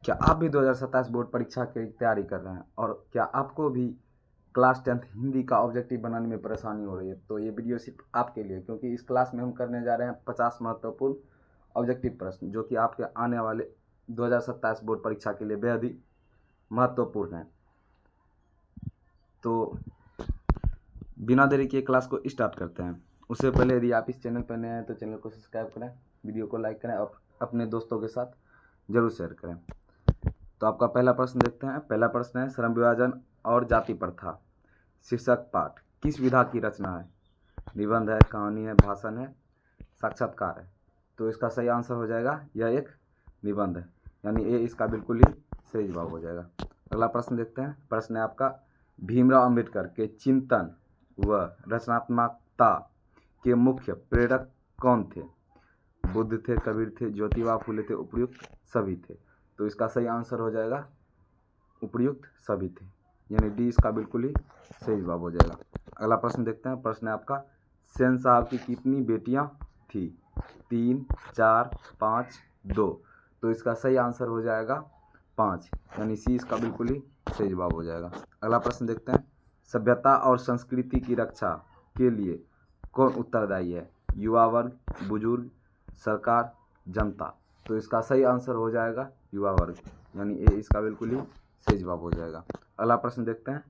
क्या आप भी 2027 बोर्ड परीक्षा की तैयारी कर रहे हैं और क्या आपको भी क्लास 10th हिंदी का ऑब्जेक्टिव बनाने में परेशानी हो रही है, तो ये वीडियो सिर्फ आपके लिए, क्योंकि इस क्लास में हम करने जा रहे हैं 50 महत्वपूर्ण ऑब्जेक्टिव प्रश्न जो कि आपके आने वाले 2027 बोर्ड परीक्षा के लिए बेहद ही महत्वपूर्ण है। तो बिना देरी के क्लास को स्टार्ट करते हैं। उससे पहले यदि आप इस चैनल पर नए हैं तो चैनल को सब्सक्राइब करें, वीडियो को लाइक करें और अपने दोस्तों के साथ जरूर शेयर करें। तो आपका पहला प्रश्न देखते हैं। पहला प्रश्न है, श्रम विभाजन और जाति प्रथा शीर्षक पाठ किस विधा की रचना है? निबंध है, कहानी है, भाषण है, साक्षात्कार है? तो इसका सही आंसर हो जाएगा यह एक निबंध है, यानी ये इसका बिल्कुल ही सही जवाब हो जाएगा। अगला प्रश्न देखते हैं। प्रश्न है आपका, भीमराव अंबेडकर के चिंतन व रचनात्मकता के मुख्य प्रेरक कौन थे? बुद्ध थे, कबीर थे, ज्योतिबा फुले थे, उपयुक्त सभी थे? तो इसका सही आंसर हो जाएगा उपयुक्त सभी थे, यानी डी इसका बिल्कुल ही सही जवाब हो जाएगा। अगला प्रश्न देखते हैं। प्रश्न है आपका, सेन साहब की कितनी बेटियां थी? 3, 4, 5, 2? तो इसका सही आंसर हो जाएगा 5, यानी सी इसका बिल्कुल ही सही जवाब हो जाएगा। अगला प्रश्न देखते हैं। सभ्यता और संस्कृति की रक्षा के लिए कौन उत्तरदायी है? युवा वर्ग, बुजुर्ग, सरकार, जनता? तो इसका सही आंसर हो जाएगा युवा वर्ग, यानी ए इसका बिल्कुल ही सही जवाब हो जाएगा। अगला प्रश्न देखते हैं।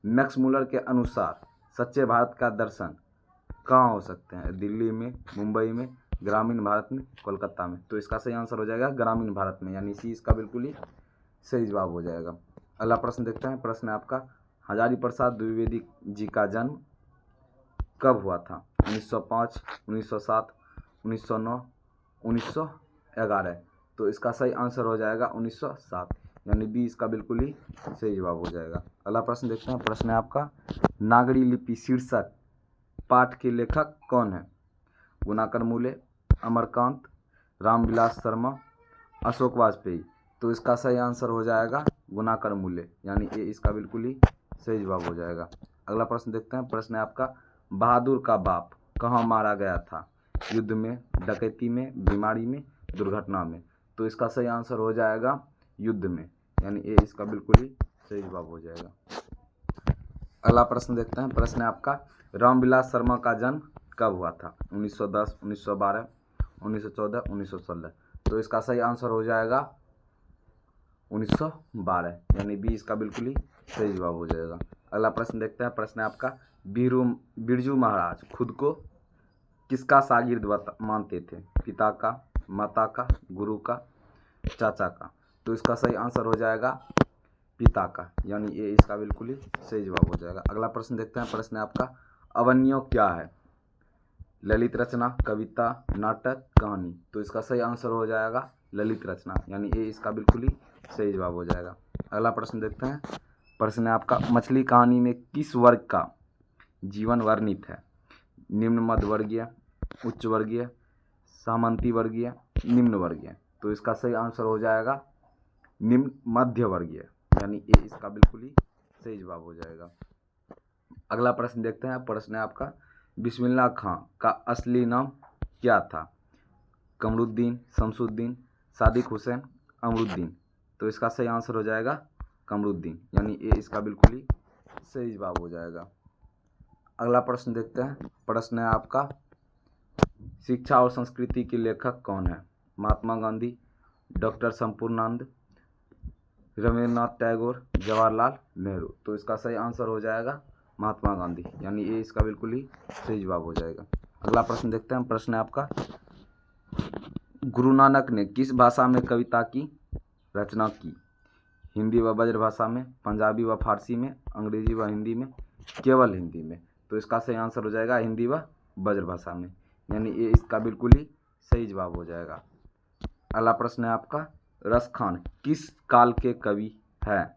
मैक्स मुलर के अनुसार सच्चे भारत का दर्शन कहाँ हो सकते हैं? दिल्ली में, मुंबई में, ग्रामीण भारत में, कोलकाता में? तो इसका सही आंसर हो जाएगा ग्रामीण भारत में, यानी सी इसका बिल्कुल ही सही जवाब हो जाएगा। अगला प्रश्न देखते हैं। प्रश्न है आपका, हजारी प्रसाद द्विवेदी जी का जन्म कब हुआ था? 1905, 1907, 1909, 1911? तो इसका सही आंसर हो जाएगा 1907, यानी बी इसका बिल्कुल ही सही जवाब हो जाएगा। अगला प्रश्न देखते हैं। प्रश्न है आपका, नागरी लिपि शीर्षक पाठ के लेखक कौन है? गुणाकर मूले, अमरकांत, रामविलास शर्मा, अशोक वाजपेयी? तो इसका सही आंसर हो जाएगा गुणाकर मूले, यानी ए इसका बिल्कुल ही सही जवाब हो जाएगा। अगला प्रश्न देखते हैं। प्रश्न है आपका, बहादुर का बाप कहाँ मारा गया था? युद्ध में, डकैती में, बीमारी में, दुर्घटना में? तो इसका सही आंसर हो जाएगा युद्ध में, यानी ए इसका बिल्कुल ही सही जवाब हो जाएगा। अगला प्रश्न देखते हैं। प्रश्न है आपका, रामविलास शर्मा का जन्म कब हुआ था? 1910, 1912, 1914, 1916? तो इसका सही आंसर हो जाएगा 1912, यानी बी इसका बिल्कुल ही सही जवाब हो जाएगा। अगला प्रश्न देखते हैं। प्रश्न है आपका, बिरजू महाराज खुद को किसका शागिर्द मानते थे? पिता का, माता का, गुरु का, चाचा का? तो इसका सही आंसर हो जाएगा पिता का, यानी ये इसका बिल्कुल ही सही जवाब हो जाएगा। अगला प्रश्न देखते हैं। प्रश्न है आपका, अवन्यो क्या है? ललित रचना, कविता, नाटक, कहानी? तो इसका सही आंसर हो जाएगा ललित रचना, यानी ये इसका बिल्कुल ही सही जवाब हो जाएगा। अगला प्रश्न देखते हैं। प्रश्न है आपका, मछली कहानी में किस वर्ग का जीवन वर्णित है? निम्न मध्य वर्गीय, उच्च वर्गीय, सामंती वर्गीय, निम्न वर्गीय? तो इसका सही आंसर हो जाएगा निम्न मध्य वर्गीय, यानी ए इसका बिल्कुल ही सही जवाब हो जाएगा। अगला प्रश्न देखते हैं। प्रश्न है आपका, बिस्मिल्लाह खां का असली नाम क्या था? कमरुद्दीन, शमसुद्दीन, सादिक हुसैन, अमरुद्दीन? तो इसका सही आंसर हो जाएगा कमरुद्दीन, यानी ए इसका बिल्कुल ही सही जवाब हो जाएगा। अगला प्रश्न देखते हैं। प्रश्न है आपका, शिक्षा और संस्कृति के लेखक कौन है? महात्मा गांधी, डॉक्टर संपूर्णानंद, रविन्द्रनाथ टैगोर, जवाहरलाल नेहरू? तो इसका सही आंसर हो जाएगा महात्मा गांधी, यानी ये इसका बिल्कुल ही सही जवाब हो जाएगा। अगला प्रश्न देखते हैं। प्रश्न है आपका, गुरु नानक ने किस भाषा में कविता की रचना की? हिंदी व ब्रजभाषा में, पंजाबी व फारसी में, अंग्रेजी व हिंदी में, केवल हिंदी में? तो इसका सही आंसर हो जाएगा हिंदी व ब्रजभाषा में, यानी ये इसका बिल्कुल ही सही जवाब हो जाएगा। अगला प्रश्न है आपका, रस खान किस काल के कवि हैं?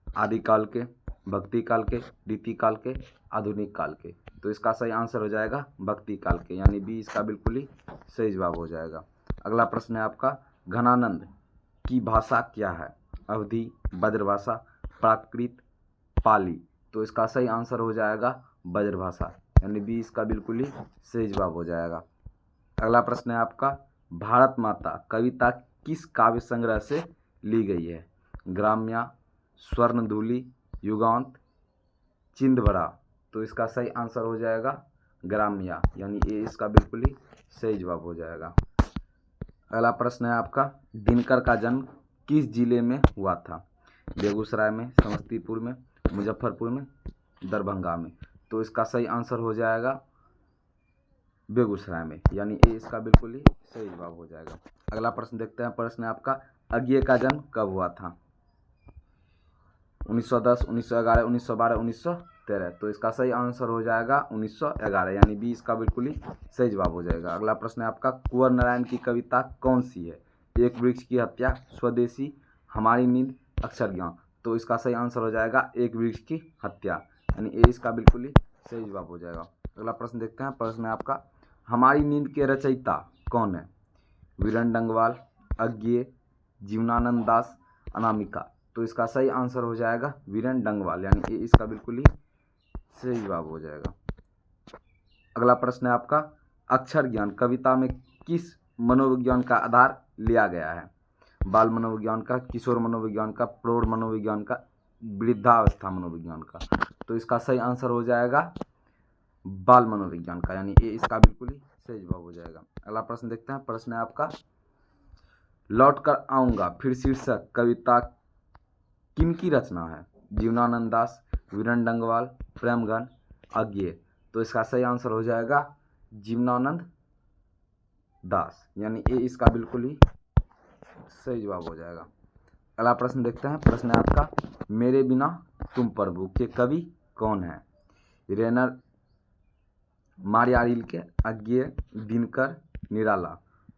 आदिकाल के, भक्ति काल के, रीति काल के, आधुनिक काल के? तो इसका सही आंसर हो जाएगा भक्ति काल के, यानी बी इसका बिल्कुल ही सही जवाब हो जाएगा। अगला प्रश्न है आपका, घनानंद की भाषा क्या है? अवधी, ब्रजभाषा, प्राकृत, पाली? तो इसका सही आंसर हो जाएगा ब्रजभाषा, यानी बी इसका बिल्कुल ही सही जवाब हो जाएगा। अगला प्रश्न है आपका, भारत माता कविता किस काव्य संग्रह से ली गई है? ग्राम्या, स्वर्णधूली, युगांत, चिंदवरा। तो इसका सही आंसर हो जाएगा ग्राम्या, यानी ये इसका बिल्कुल ही सही जवाब हो जाएगा। अगला प्रश्न है आपका, दिनकर का जन्म किस जिले में हुआ था? बेगूसराय में, समस्तीपुर में, मुजफ्फरपुर में, दरभंगा में। तो इसका सही आंसर हो जाएगा बेगूसराय में, यानी ये इसका बिल्कुल ही सही जवाब हो जाएगा। अगला प्रश्न देखते हैं। प्रश्न है आपका, अज्ञे का जन्म कब हुआ था? 1910, 1911, 1912, 1913। तो इसका सही आंसर हो जाएगा 1911, यानी बी इसका बिल्कुल ही सही जवाब हो जाएगा। अगला प्रश्न है आपका, कुंवर नारायण की कविता कौन सी है? एक वृक्ष की हत्या, स्वदेशी, हमारी नींद, अक्षर ज्ञान। तो इसका सही आंसर हो जाएगा एक वृक्ष की हत्या, यानी ए इसका बिल्कुल ही सही जवाब हो जाएगा। अगला प्रश्न देखते हैं। प्रश्न है आपका, हमारी नींद के रचयिता कौन है? वीरेन डंगवाल, अज्ञे, जीवनानंद दास, अनामिका। तो इसका सही आंसर हो जाएगा वीरेन डंगवाल, यानी ये इसका बिल्कुल ही सही जवाब हो जाएगा। अगला प्रश्न है आपका, अक्षर ज्ञान कविता में किस मनोविज्ञान का आधार लिया गया है? बाल मनोविज्ञान का, किशोर मनोविज्ञान का, प्रौढ़ मनोविज्ञान का, वृद्धावस्था मनोविज्ञान का। तो इसका सही आंसर हो जाएगा बाल मनोविज्ञान का, यानी ये इसका बिल्कुल ही सही जवाब हो जाएगा। अगला प्रश्न देखते हैं। प्रश्न है आपका, लौट कर आऊँगा फिर शीर्षक कविता किनकी रचना है? जीवनानंद दास, वीरेन डंगवाल, प्रेमगन, अज्ञे। तो इसका सही आंसर हो जाएगा जीवनानंद दास, यानी ये इसका बिल्कुल ही सही जवाब हो जाएगा। अगला प्रश्न देखते हैं। प्रश्न है आपका, मेरे बिना तुम प्रभु के कवि कौन है? रेनर मारिया रिल्के, अज्ञे, दिनकर, निराला।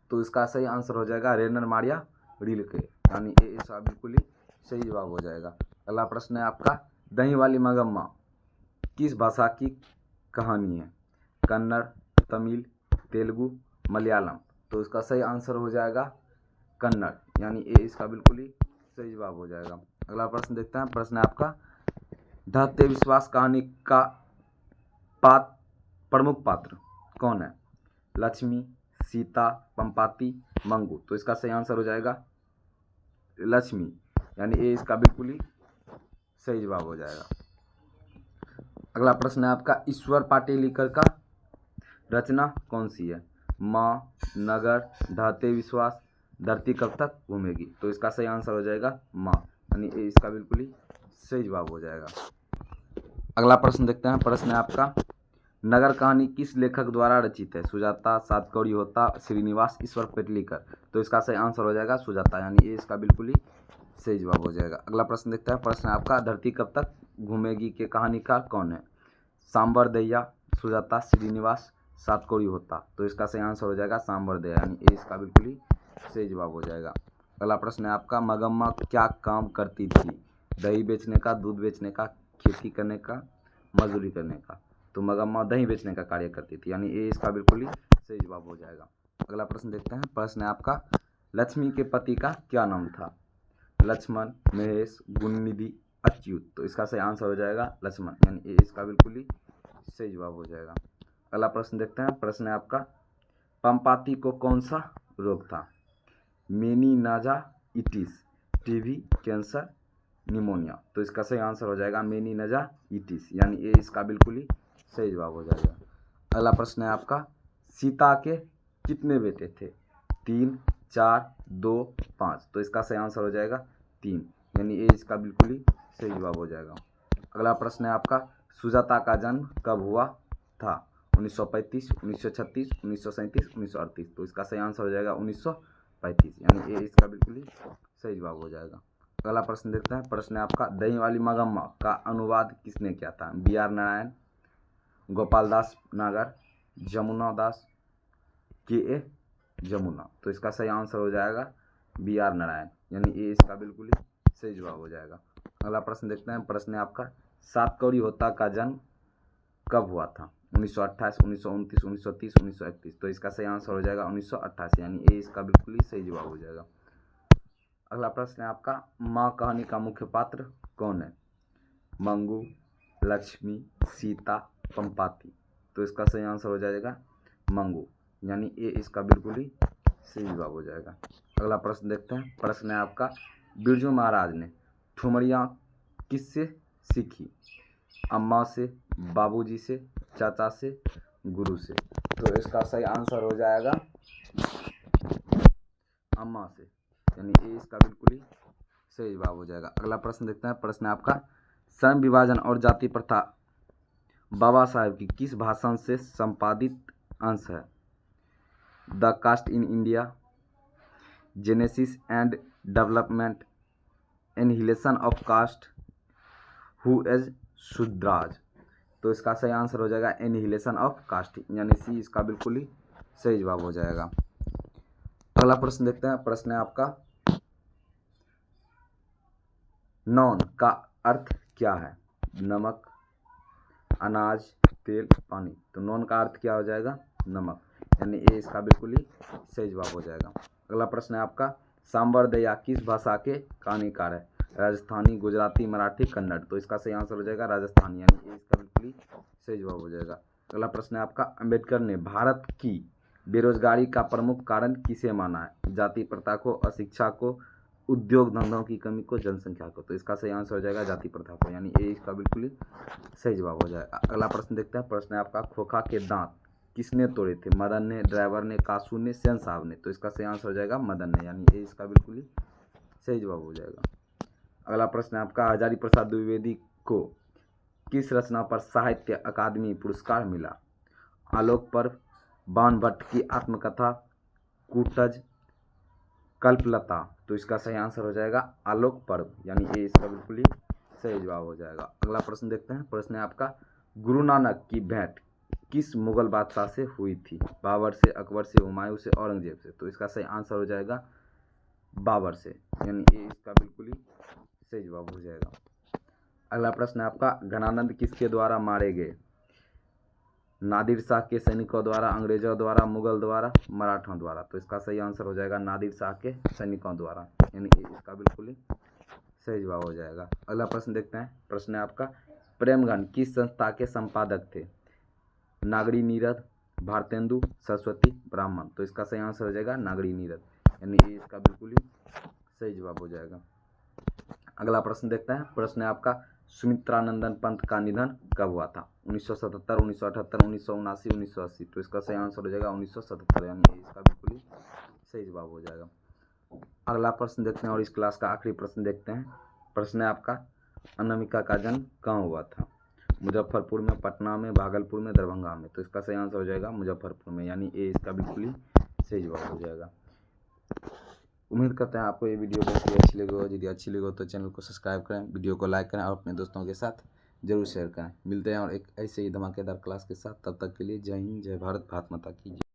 तो इसका सही आंसर हो जाएगा रेनर मारिया रिल्के, यानी ये इसका बिल्कुल ही सही जवाब हो जाएगा। अगला प्रश्न है आपका, दही वाली मगम्मा किस भाषा की कहानी है? कन्नड़, तमिल, तेलुगु, मलयालम। तो इसका सही आंसर हो जाएगा कन्नड़, यानी ये इसका बिल्कुल ही सही जवाब हो जाएगा। अगला प्रश्न देखते हैं। प्रश्न है आपका, ढहते विश्वास कहानी का प्रमुख पात्र कौन है? लक्ष्मी, सीता, पंपाती, मंगू। तो इसका सही आंसर हो जाएगा लक्ष्मी, यानी ये इसका बिल्कुल ही सही जवाब हो जाएगा। अगला प्रश्न है आपका, ईश्वर पाटेलिकर का रचना कौन सी है? माँ, नगर, ढहते विश्वास, धरती कब तक घूमेगी। तो इसका सही आंसर हो जाएगा माँ, यानी ये इसका बिल्कुल ही सही जवाब हो जाएगा। अगला प्रश्न देखते हैं। प्रश्न है आपका, नगर कहानी किस लेखक द्वारा रचित है? सुजाता, सातकौड़ी होता, श्रीनिवास, ईश्वर पेटलीकर। तो इसका सही आंसर हो जाएगा सुजाता, यानी ये इसका बिल्कुल ही सही जवाब हो जाएगा। अगला प्रश्न देखते हैं। प्रश्न है आपका, धरती कब तक घूमेगी के कहानीकार कौन है? सांबर दैया, सुजाता, श्रीनिवास, सातकौड़ी होता। तो इसका सही आंसर हो जाएगा सांबर दैया, यानी ये इसका बिल्कुल ही सही जवाब हो जाएगा। अगला प्रश्न है आपका, मगम्मा क्या काम करती थी? दही बेचने का, दूध बेचने का, खेती करने का, मजदूरी करने का। तो मगम्मा दही बेचने का कार्य करती थी, यानी ये इसका बिल्कुल ही सही जवाब हो जाएगा। अगला प्रश्न देखते हैं। प्रश्न है आपका, लक्ष्मी के पति का क्या नाम था? लक्ष्मण, महेश, गुणनिधि, अच्युत। तो इसका सही आंसर हो जाएगा लक्ष्मण, यानी ये इसका बिल्कुल ही सही जवाब हो जाएगा। अगला प्रश्न देखते हैं। प्रश्न है आपका, पंपाती को कौन सा रोग था? Meningitis, TB, cancer, pneumonia. तो इसका सही आंसर हो जाएगा मेनिनजाइटिस, यानी ये इसका बिल्कुल ही सही जवाब हो जाएगा। अगला प्रश्न है आपका, सीता के कितने बेटे थे? 3, 4, 2, 5। तो इसका सही आंसर हो जाएगा 3, यानी ये इसका बिल्कुल ही सही जवाब हो जाएगा। अगला प्रश्न है आपका, सुजाता का जन्म कब हुआ था? 1935, 1936, 1937, 1938। तो इसका सही आंसर हो जाएगा 1935, यानी ये इसका बिल्कुल ही सही जवाब हो जाएगा। अगला प्रश्न देखते हैं। प्रश्न है आपका, दही वाली मगम्मा का अनुवाद किसने किया था? बी.आर. नारायण, गोपाल दास नागर, जमुना दास, के.ए. जमुना। तो इसका सही आंसर हो जाएगा बी.आर. नारायण, यानी ये इसका बिल्कुल ही सही जवाब हो जाएगा। अगला प्रश्न देखते हैं। प्रश्न है आपका, सातकौड़ी होता का जन्म कब हुआ था? 1928, 1929, 1930, 1931। तो इसका सही आंसर हो जाएगा 1928, यानी ये इसका बिल्कुल ही सही जवाब हो जाएगा। अगला प्रश्न है आपका, माँ कहानी का मुख्य पात्र कौन है? मंगू, लक्ष्मी, सीता, पंपाती। तो इसका सही आंसर हो जाएगा मंगू, यानी ये इसका बिल्कुल ही सही जवाब हो जाएगा। अगला प्रश्न देखते हैं। प्रश्न है आपका, बिरजू महाराज ने ठुमरियाँ किससे सीखी? अम्मा से, बाबूजी से, चाचा से, गुरु से। तो इसका सही आंसर हो जाएगा अम्मा से, यानी ये इसका बिल्कुल ही सही जवाब हो जाएगा। अगला प्रश्न देखते हैं। प्रश्न है आपका, श्रम विभाजन और जाति प्रथा बाबा साहेब की किस भाषण से संपादित अंश है? The caste in India, genesis and development, annihilation of caste, who is Shudras. तो इसका सही आंसर हो जाएगा एनहिलेशन ऑफ कास्ट, यानी सी इसका बिल्कुल ही सही जवाब हो जाएगा। अगला प्रश्न देखते हैं। प्रश्न है आपका, नॉन का अर्थ क्या है? नमक, अनाज, तेल, पानी। तो नॉन का अर्थ क्या हो जाएगा? नमक, यानी ये इसका बिल्कुल ही सही जवाब हो जाएगा। अगला प्रश्न है आपका, सांबर दया किस भाषा के कहानीकार है? राजस्थानी, गुजराती, मराठी, कन्नड़। तो इसका सही आंसर हो जाएगा राजस्थानी, यानी ये इसका बिल्कुल ही सही जवाब हो जाएगा। अगला प्रश्न है आपका, अंबेडकर ने भारत की बेरोजगारी का प्रमुख कारण किसे माना है? जाति प्रथा को, अशिक्षा को, उद्योग धंधों की कमी को, जनसंख्या को। तो इसका सही आंसर हो जाएगा जाति प्रथा को, यानी ये इसका बिल्कुल ही सही जवाब हो जाएगा। अगला प्रश्न देखते हैं। प्रश्न है आपका, खोखा के दांत किसने तोड़े थे? मदन ने, ड्राइवर ने, कासू ने, सेन साहब ने। तो इसका सही आंसर हो जाएगा मदन ने, यानी ये इसका बिल्कुल ही सही जवाब हो जाएगा। अगला प्रश्न है आपका, हजारी प्रसाद द्विवेदी को किस रचना पर साहित्य अकादमी पुरस्कार मिला? आलोक पर्व, बाण भट्ट की आत्मकथा, कूटज, कल्पलता। तो इसका सही आंसर हो जाएगा आलोक पर्व, यानी ये इसका बिल्कुल ही सही जवाब हो जाएगा। अगला प्रश्न देखते हैं। प्रश्न है आपका, गुरु नानक की भेंट किस मुगल बादशाह से हुई थी? बाबर से, अकबर से, हुमायूं से, औरंगजेब से। तो इसका सही आंसर हो जाएगा बाबर से, यानी ये इसका बिल्कुल ही सही जवाब हो जाएगा। अगला प्रश्न है आपका, घनानंद किसके द्वारा मारे गए? नादिर शाह के सैनिकों द्वारा, अंग्रेजों द्वारा, मुगल द्वारा, मराठों द्वारा। तो इसका सही आंसर हो जाएगा नादिर शाह के सैनिकों द्वारा, यानी इसका बिल्कुल ही सही जवाब हो जाएगा। अगला प्रश्न देखते हैं। प्रश्न है आपका, प्रेमगन किस संस्था के संपादक थे? नागरी नीरद, भारतेंदु, सरस्वती, ब्राह्मण। तो इसका सही आंसर हो जाएगा नागरी नीरद, यानी इसका बिल्कुल ही सही जवाब हो जाएगा। अगला प्रश्न देखते हैं। प्रश्न है आपका, सुमित्रानंदन पंत का निधन कब हुआ था? 1977, 1978, 1979, 1980। तो इसका सही आंसर हो जाएगा 1977, यानी इसका बिल्कुल ही सही जवाब हो जाएगा। अगला प्रश्न देखते हैं और इस क्लास का आखिरी प्रश्न देखते हैं। प्रश्न है आपका, अनामिका का जन्म कहाँ हुआ था? मुजफ्फरपुर में, पटना में, भागलपुर में, दरभंगा में। तो इसका सही आंसर हो जाएगा मुजफ्फरपुर में, यानी ये इसका बिल्कुल ही सही जवाब हो जाएगा। उम्मीद करते हैं आपको ये वीडियो बहुत ही अच्छी लगी हो। यदि अच्छी लगी हो तो चैनल को सब्सक्राइब करें, वीडियो को लाइक करें और अपने दोस्तों के साथ जरूर शेयर करें। मिलते हैं और एक ऐसे ही धमाकेदार क्लास के साथ, तब तक के लिए जय हिंद, जय भारत, भारत माता की जय।